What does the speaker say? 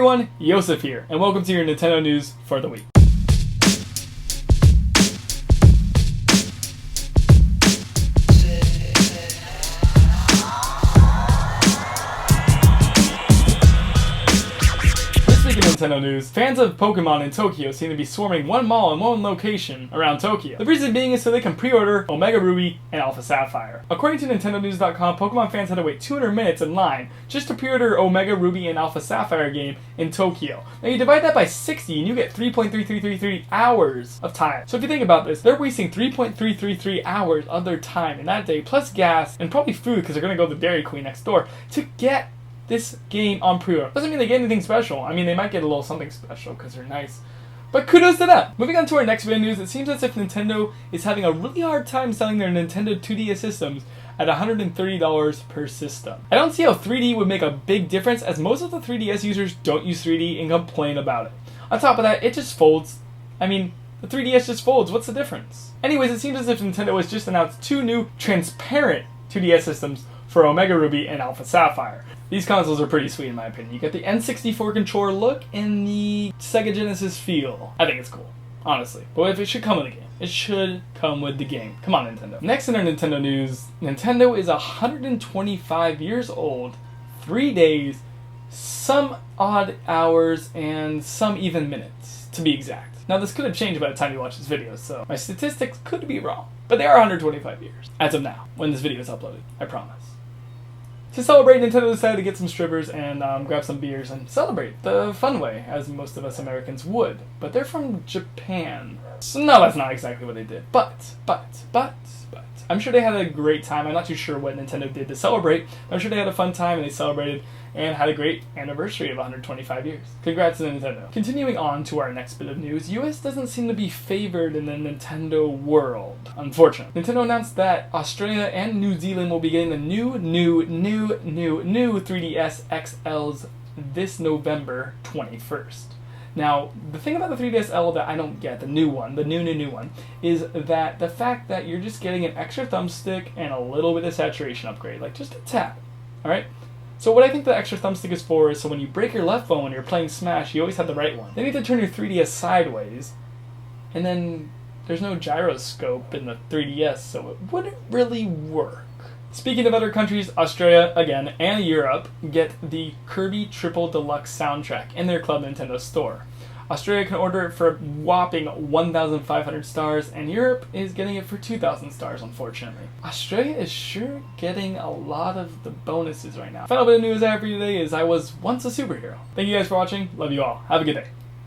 everyone, Yosef here, and welcome to your Nintendo news for the week. Nintendo news, fans of Pokemon in Tokyo seem to be swarming one mall in one location around Tokyo. The reason being is so they can pre-order Omega Ruby and Alpha Sapphire. According to NintendoNews.com, Pokemon fans had to wait 200 minutes in line just to pre-order Omega Ruby and Alpha Sapphire game in Tokyo. Now you divide that by 60 and you get 3.3333 hours of time. So if you think about this, they're wasting 3.333 hours of their time in that day, plus gas and probably food because they're going to go to Dairy Queen next door to get this game on pre-order. Doesn't mean they get anything special. I mean, they might get a little something special because they're nice. But kudos to them! Moving on to our next bit of news, it seems as if Nintendo is having a really hard time selling their Nintendo 2DS systems at $130 per system. I don't see how 3D would make a big difference, as most of the 3DS users don't use 3D and complain about it. On top of that, it just folds. I mean, the 3DS just folds. What's the difference? Anyways, it seems as if Nintendo has just announced two new transparent 2DS systems for Omega Ruby and Alpha Sapphire. These consoles are pretty sweet in my opinion. You get the N64 controller look and the Sega Genesis feel. I think it's cool, honestly. But if it should come with the game, it should come with the game. Come on, Nintendo. Next in our Nintendo news, Nintendo is 125 years old, 3 days, some odd hours, and some even minutes, to be exact. Now this could have changed by the time you watch this video, so my statistics could be wrong. But they are 125 years, as of now, when this video is uploaded, I promise. To celebrate, Nintendo decided to get some strippers and grab some beers and celebrate the fun way, as most of us Americans would. But they're from Japan. So no, that's not exactly what they did. But, I'm sure they had a great time. I'm not too sure what Nintendo did to celebrate. I'm sure they had a fun time and they celebrated and had a great anniversary of 125 years. Congrats to Nintendo. Continuing on to our next bit of news, US doesn't seem to be favored in the Nintendo world, unfortunately. Nintendo announced that Australia and New Zealand will be getting the new 3DS XLs this November 21st. Now, the thing about the 3DS L that I don't get, the new one, is that the fact that you're just getting an extra thumbstick and a little bit of saturation upgrade, like just a tap, alright? So what I think the extra thumbstick is for is so when you break your left phone when you're playing Smash, you always have the right one. Then you have to turn your 3DS sideways, and then there's no gyroscope in the 3DS, so it wouldn't really work. Speaking of other countries, Australia, again, and Europe get the Kirby Triple Deluxe soundtrack in their Club Nintendo store. Australia can order it for a whopping 1,500 stars, and Europe is getting it for 2,000 stars, unfortunately. Australia is sure getting a lot of the bonuses right now. Final bit of news I have for you today is I was once a superhero. Thank you guys for watching. Love you all. Have a good day.